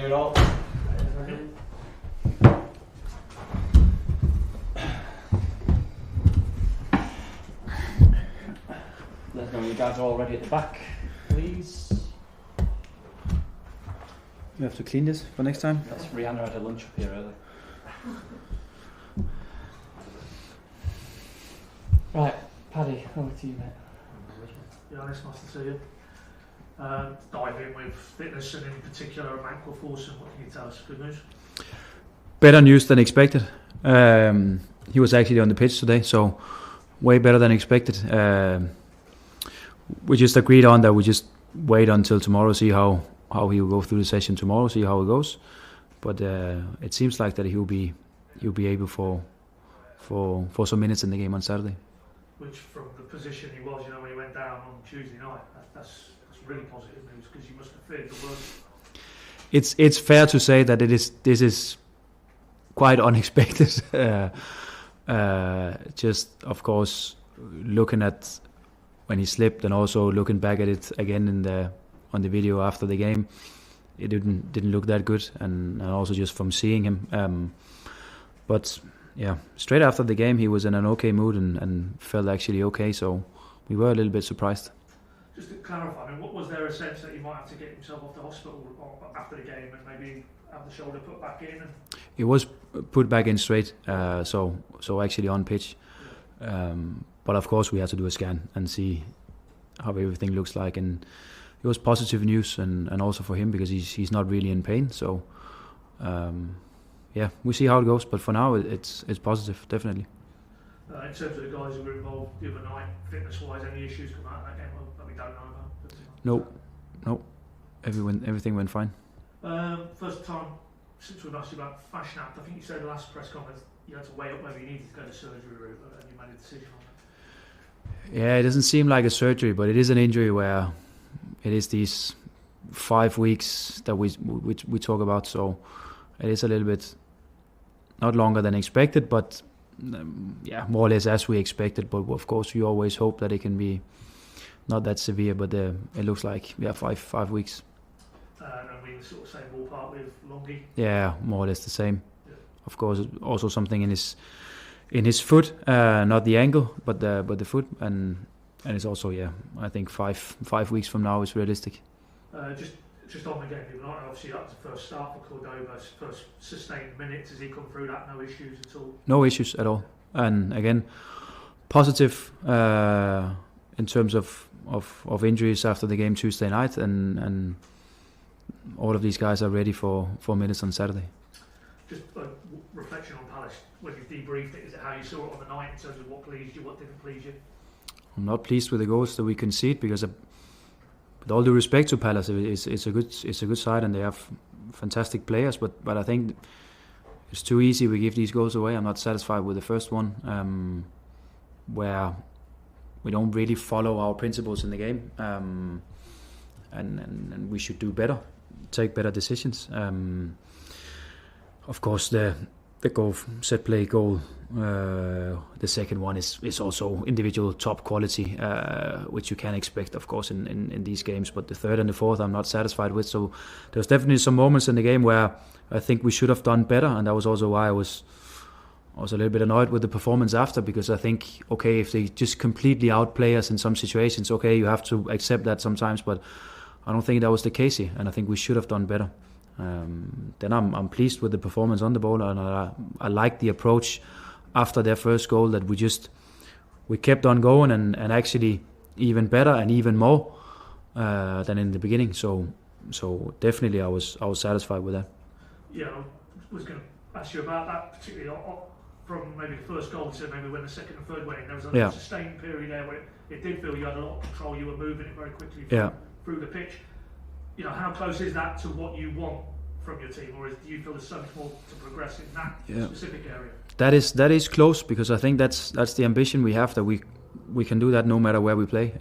you all. Let us know you guys are all ready at the back, please. You have to clean this for next time. That's Rihanna had a lunch up here early. Right, Paddy, over to you, mate. Johannes, nice to see you. Dive in with fitness and in particular Michael Forson. What can you tell us? Good news? Better news than expected. He was actually on the pitch today, so way better than expected. We just agreed on that we just wait until tomorrow, see how he will go through the session tomorrow, see how it goes. But it seems like that he'll be able for some minutes in the game on Saturday. Which, from the position he was, when he went down on Tuesday night, that's really positive news because you must have feared the worst. It's fair to say that this is quite unexpected. Just of course looking at when he slipped and also looking back at it again on the video after the game, it didn't look that good, and also just from seeing him. But yeah, straight after the game he was in an okay mood and felt actually okay, so we were a little bit surprised. Just to clarify, was there a sense that he might have to get himself off the hospital after the game and maybe have the shoulder put back in? It was put back in straight, so actually on pitch. But of course we have to do a scan and see how everything looks like, and it was positive news, and also for him because he's not really in pain. So yeah, we see how it goes. But for now it's positive, definitely. In terms of the guys who were involved the other night, fitness-wise, any issues come out of that game that we don't know about? No, everything went fine. First time since we've asked you about Fashion Act, I think you said the last press conference you had to weigh up whether you needed to go the surgery route, and you made a decision on that. Yeah, it doesn't seem like a surgery, but it is an injury where it is these 5 weeks that we talk about. So it is a little bit not longer than expected, but more or less as we expected. But of course, we always hope that it can be not that severe. But it looks like 5 weeks. And we sort of same ballpark with Longy. Yeah, more or less the same. Yeah. Of course, also something in his foot, not the ankle, but the foot, and it's also I think 5 weeks from now is realistic. Just on the game, obviously that was the first start for Cordoba's first sustained minutes. Has he come through that? No issues at all? No issues at all, and again, positive in terms of injuries after the game Tuesday night, and all of these guys are ready for minutes on Saturday. Just reflection on Palace, when you've debriefed it, is it how you saw it on the night in terms of what pleased you, what didn't please you? I'm not pleased with the goals that we concede because, with all due respect to Palace, it's a good side and they have fantastic players. But I think it's too easy. We give these goals away. I'm not satisfied with the first one, where we don't really follow our principles in the game, and we should do better, take better decisions. Of course, the goal, set play goal, the second one is also individual top quality, which you can expect, of course, in these games. But the third and the fourth, I'm not satisfied with. So there's definitely some moments in the game where I think we should have done better, and that was also why I was a little bit annoyed with the performance after, because I think, okay, if they just completely outplay us in some situations, okay, you have to accept that sometimes, but I don't think that was the case here, and I think we should have done better. Then I'm pleased with the performance on the ball, and I like the approach after their first goal, that we kept on going and actually even better and even more than in the beginning. So definitely I was satisfied with that. Yeah, I was going to ask you about that, particularly from maybe the first goal to maybe when the second and third went in. There was a sustained period there where it did feel you had a lot of control, you were moving it very quickly through the pitch. How close is that to what you want from your team, or do you feel there's so much more to progress in that specific area? That is close, because I think that's the ambition we have, that we can do that no matter where we play.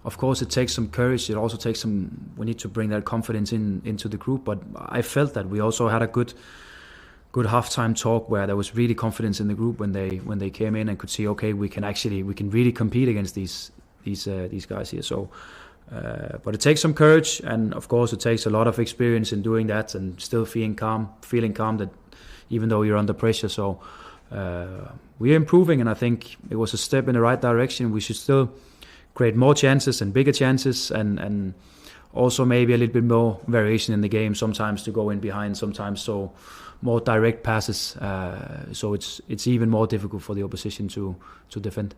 Of course, it takes some courage. It also takes we need to bring that confidence into the group. But I felt that we also had a good halftime talk where there was really confidence in the group when they came in and could see, okay, we can really compete against these guys here. So But it takes some courage, and of course it takes a lot of experience in doing that, and still feeling calm that even though you're under pressure. So we're improving, and I think it was a step in the right direction. We should still create more chances and bigger chances, and also maybe a little bit more variation in the game. Sometimes to go in behind, sometimes so more direct passes. So it's even more difficult for the opposition to defend.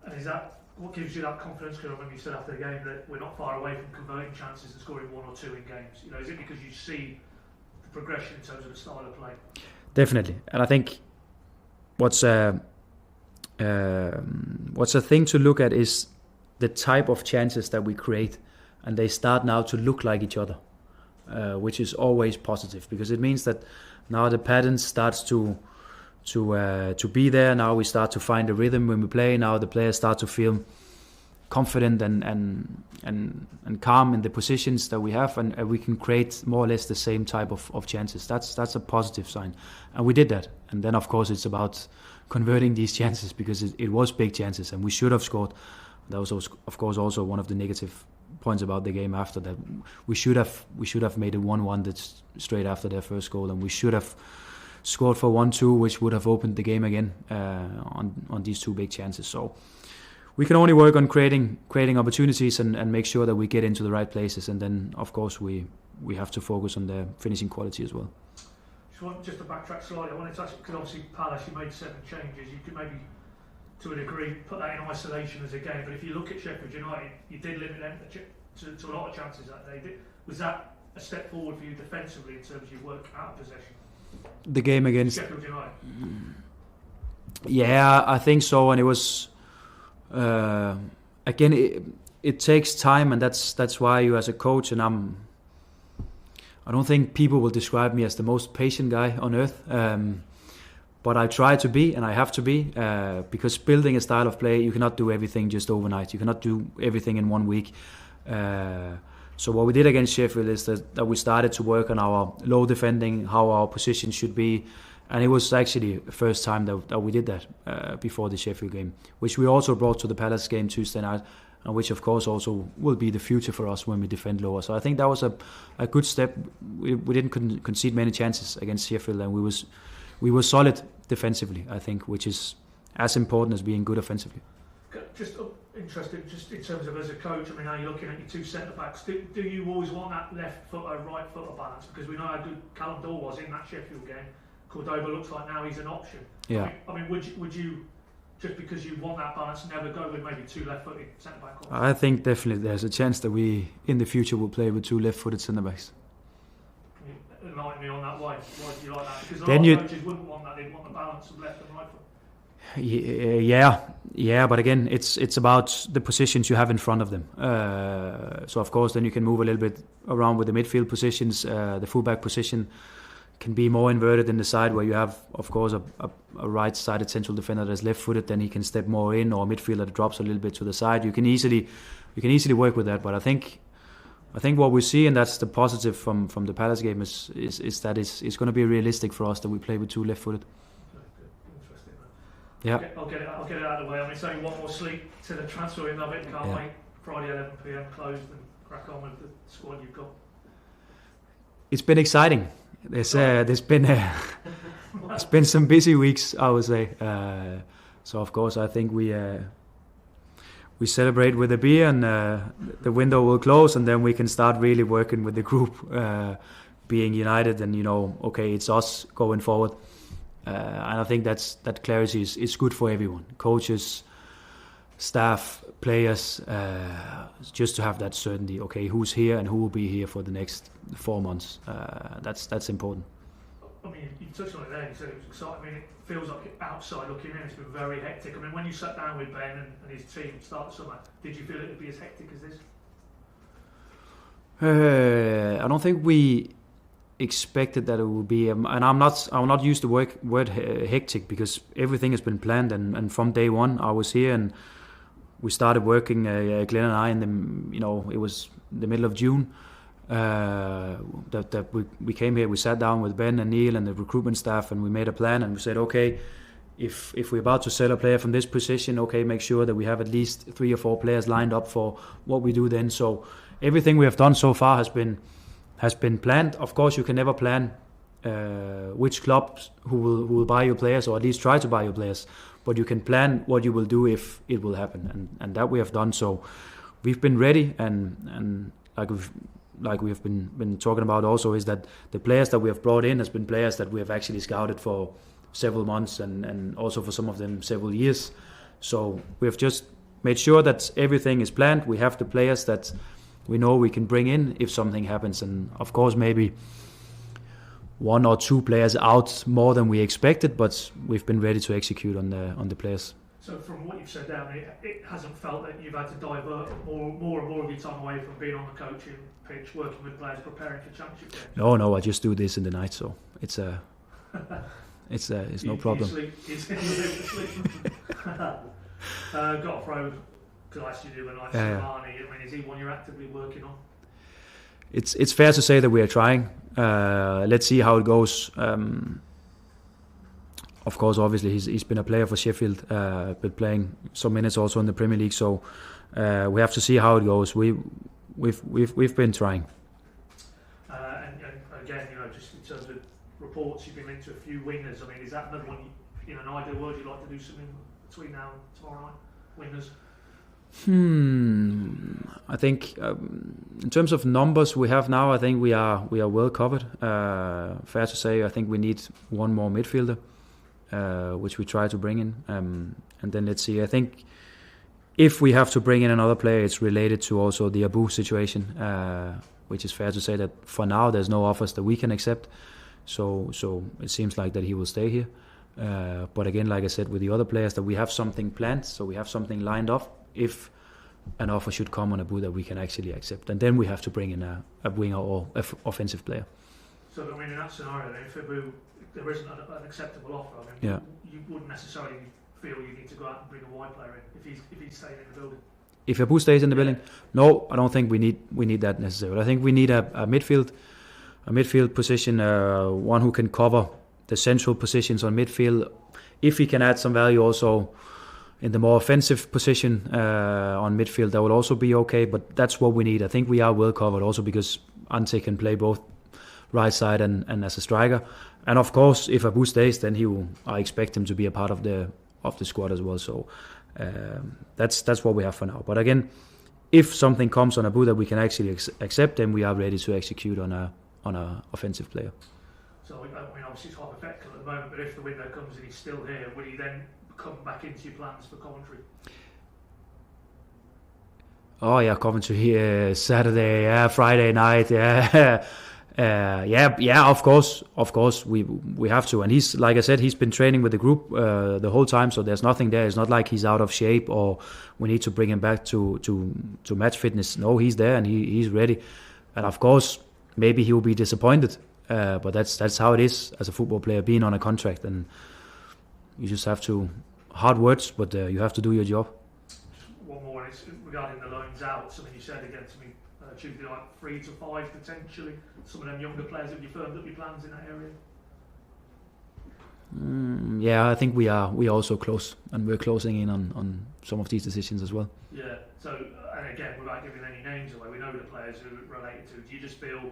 And is that what gives you that confidence? Because when you said after the game that we're not far away from converting chances and scoring 1 or 2 in games. You know, is it because you see the progression in terms of the style of play? Definitely, and I think what's a thing to look at is the type of chances that we create, and they start now to look like each other, which is always positive, because it means that now the pattern starts to be there. Now we start to find a rhythm when we play. Now the players start to feel confident and calm in the positions that we have, and we can create more or less the same type of chances. That's a positive sign, and we did that. And then of course it's about converting these chances, because it was big chances and we should have scored. That was of course also one of the negative points about the game after that. We should have made it 1-1 that's straight after their first goal, and we should have scored for 1-2, which would have opened the game again on these 2 big chances. So we can only work on creating opportunities and make sure that we get into the right places, and then of course we have to focus on the finishing quality as well. Just to backtrack slightly, I wanted to ask, because obviously Palace, you made 7 changes. You could maybe, to a degree, put that in isolation as a game. But if you look at Sheffield United, you did limit them to a lot of chances that day. Was that a step forward for you defensively in terms of your work out of possession? The game against Sheffield United. Yeah, I think so, and it was again. It takes time, and that's why you, as a coach, and I don't think people will describe me as the most patient guy on earth, but I try to be, and I have to be, because building a style of play, you cannot do everything just overnight. You cannot do everything in 1 week. So what we did against Sheffield is that we started to work on our low defending, how our position should be, and it was actually the first time that we did that before the Sheffield game, which we also brought to the Palace game Tuesday night, and which of course also will be the future for us when we defend lower. So I think that was a good step. We didn't concede many chances against Sheffield, and we were solid defensively, I think, which is as important as being good offensively. Just interested, just in terms of as a coach, I mean, now you're looking at your 2 centre-backs, do you always want that left foot or right foot balance? Because we know how good Callum Dore was in that Sheffield game. Cordoba looks like now he's an option. Yeah. I mean, would you, just because you want that balance, never go with maybe 2 left-footed centre-back options? I think definitely there's a chance that we, in the future, will play with 2 left-footed centre-backs. Can you enlighten me on that? Why do you like that? Because a Then lot of coaches wouldn't want that. They'd want the balance of left and right foot. Yeah, but again, it's about the positions you have in front of them. So of course, then you can move a little bit around with the midfield positions. The fullback position can be more inverted in the side, where you have, of course, a right-sided central defender that's left-footed. Then he can step more in, or a midfielder that drops a little bit to the side. You can easily work with that. But I think what we see, and that's the positive from the Palace game, is that it's going to be realistic for us that we play with 2 left-footed. Yeah. I'll get it out of the way. I mean, it's only 1 more sleep to the transfer window. I can't wait. Friday 11 p.m. closed, and crack on with the squad you've got. It's been exciting. There's been some busy weeks, I would say. So of course, I think we celebrate with a beer, and the window will close, and then we can start really working with the group, being united, and okay, it's us going forward. And I think that clarity is good for everyone, coaches, staff, players, just to have that certainty. Okay, who's here and who will be here for the next 4 months? That's important. I mean, you touched on it there. You said it was exciting. I mean, it feels like outside looking in, it's been very hectic. I mean, when you sat down with Ben and his team start the summer, did you feel it would be as hectic as this? I don't think we expected that it would be, and I will not use the word hectic, because everything has been planned, and from day one I was here, and we started working, Glenn and I, it was the middle of June that we came here. We sat down with Ben and Neil and the recruitment staff, and we made a plan, and we said, okay, if we're about to sell a player from this position, okay, make sure that we have at least 3 or 4 players lined up for what we do then. So everything we have done so far has been planned. Of course, you can never plan which clubs who will buy your players, or at least try to buy your players, but you can plan what you will do if it will happen, and that we have done. So we've been ready, and like we've been talking about also, is that the players that we have brought in has been players that we have actually scouted for several months, and also for some of them several years. So we have just made sure that everything is planned. We have the players that we know we can bring in if something happens, and of course maybe 1 or 2 players out more than we expected, but we've been ready to execute on the players. So from what you've said down, it hasn't felt that you've had to divert more and more of your time away from being on the coaching pitch, working with players, preparing for championship games? No, I just do this in the night, so it's no problem. You sleep. Got a throw, because I asked you the other night, Samani. I mean, is he one you're actively working on? It's fair to say that we are trying. Let's see how it goes. Of course, obviously, he's been a player for Sheffield, but playing some minutes also in the Premier League. So we have to see how it goes. We've been trying. And again, just in terms of reports, you've been linked to a few wingers. I mean, is that another one? In an ideal world, you'd like to do something between now and tomorrow night? Wingers. I think in terms of numbers we have now, I think we are well covered. Fair to say, I think we need one more midfielder, which we try to bring in, and then let's see. I think if we have to bring in another player, it's related to also the Abu situation, which is fair to say that for now there's no offers that we can accept. So it seems like that he will stay here. But again, like I said, with the other players, that we have something planned, so we have something lined up if an offer should come on Abu that we can actually accept, and then we have to bring in a winger or offensive player. So I mean, in that scenario, then, if there isn't an acceptable offer, I mean, you wouldn't necessarily feel you need to go out and bring a wide player in if he's staying in the building. If Abu stays in the building, no, I don't think we need that necessarily. I think we need a midfield position, one who can cover the central positions on midfield. If he can add some value also in the more offensive position on midfield, that will also be okay, but that's what we need. I think we are well covered also because Ante can play both right side and as a striker. And of course, if Abu stays, then I expect him to be a part of the squad as well. So that's what we have for now. But again, if something comes on Abu that we can actually accept, then we are ready to execute on a offensive player. So I mean, obviously it's hypothetical at the moment, but if the window comes and he's still here, will he then come back into your plans for Coventry? Oh yeah, Coventry Saturday, Friday night, Of course, we have to. And he's, like I said, he's been training with the group the whole time, so there's nothing there. It's not like he's out of shape or we need to bring him back to match fitness. No, he's there and he's ready. And of course, maybe he will be disappointed, but that's how it is as a football player, being on a contract, and you just have to, hard words, but you have to do your job. One more, it's regarding the loans out. Something you said again to me Tuesday night, 3 to 5 potentially. Some of them younger players, have you firmed up your plans in that area? I think we are also close, and we're closing in on some of these decisions as well. Yeah. So, and again, without giving any names away, we know the players who are related to. Do you just feel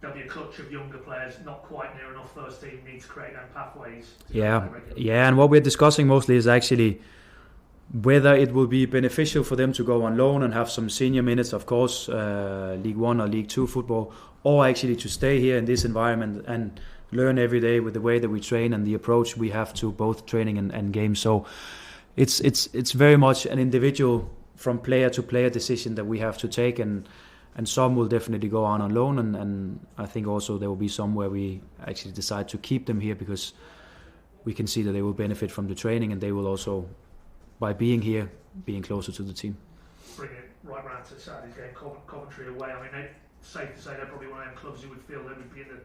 there'll be a clutch of younger players not quite near enough first team, need to create them pathways? And what we're discussing mostly is actually whether it will be beneficial for them to go on loan and have some senior minutes, of course, League 1 or League 2 football, or actually to stay here in this environment and learn every day with the way that we train and the approach we have to both training and games. So it's very much an individual from player to player decision that we have to take, and some will definitely go on loan, and I think also there will be some where we actually decide to keep them here because we can see that they will benefit from the training, and they will also, by being here, being closer to the team. Bring it right round to Saturday's game, Coventry away. I mean, safe to say they're probably one of them clubs who would feel they would be in the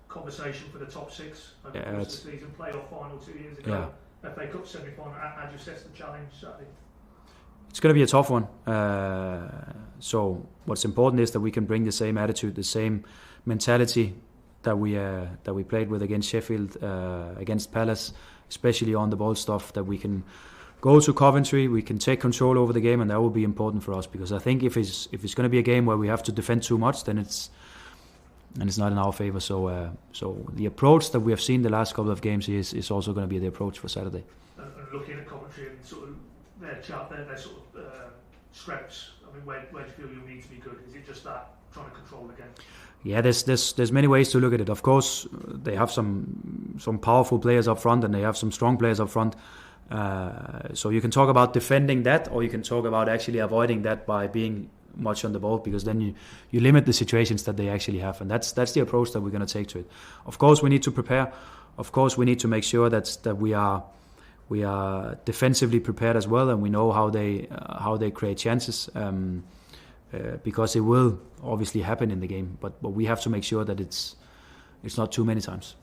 conversation for the top 6 over the course of the season. Played off final 2 years ago. FA Cup semi-final. How do you assess the challenge Saturday? It's going to be a tough one. So what's important is that we can bring the same attitude, the same mentality that we played with against Sheffield, against Palace, especially on the ball stuff, that we can go to Coventry, we can take control over the game, and that will be important for us, because I think if it's going to be a game where we have to defend too much, then it's not in our favour. So the approach that we have seen the last couple of games is also going to be the approach for Saturday. And looking at Coventry and sort of their sort of strengths, I mean, where do you feel you need to be good? Is it just that trying to control the game? Yeah, there's many ways to look at it. Of course, they have some powerful players up front, and they have some strong players up front. So you can talk about defending that, or you can talk about actually avoiding that by being much on the ball, because then you limit the situations that they actually have, and that's the approach that we're going to take to it. Of course, we need to prepare. Of course, we need to make sure that we are defensively prepared as well, and we know how they create chances, because it will obviously happen in the game. But we have to make sure that it's not too many times.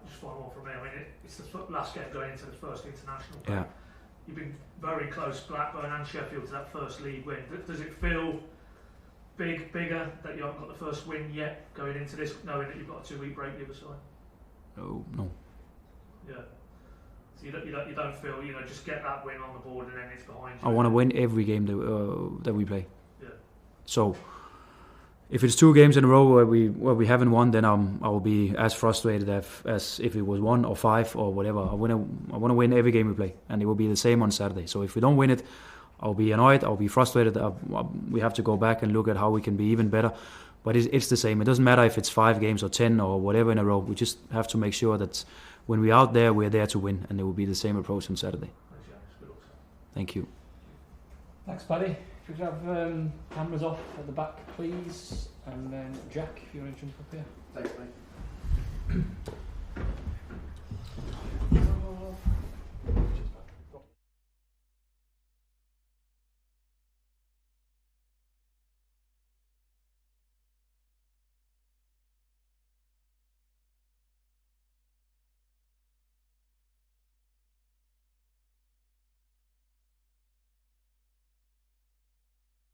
Just one more from me. I mean, it's the last game going into the first international break. Yeah. You've been very close, Blackburn and Sheffield, to that first league win. Does it feel bigger that you haven't got the first win yet going into this, knowing that you've got a 2-week break the other side? No. Yeah. So you don't feel, just get that win on the board and then it's behind you. I want to win every game that we play. Yeah. So if it's 2 games in a row where we haven't won, then I will be as frustrated as if it was 1 or 5 or whatever. I want to win every game we play, and it will be the same on Saturday. So if we don't win it, I'll be annoyed, I'll be frustrated. We have to go back and look at how we can be even better. But it's the same. It doesn't matter if it's 5 games or 10 or whatever in a row. We just have to make sure that when we're out there, we're there to win, and it will be the same approach on Saturday. Thank you. Thanks, Paddy. If we could have cameras off at the back, please, and then Jack, if you want to jump up here. Thanks, mate.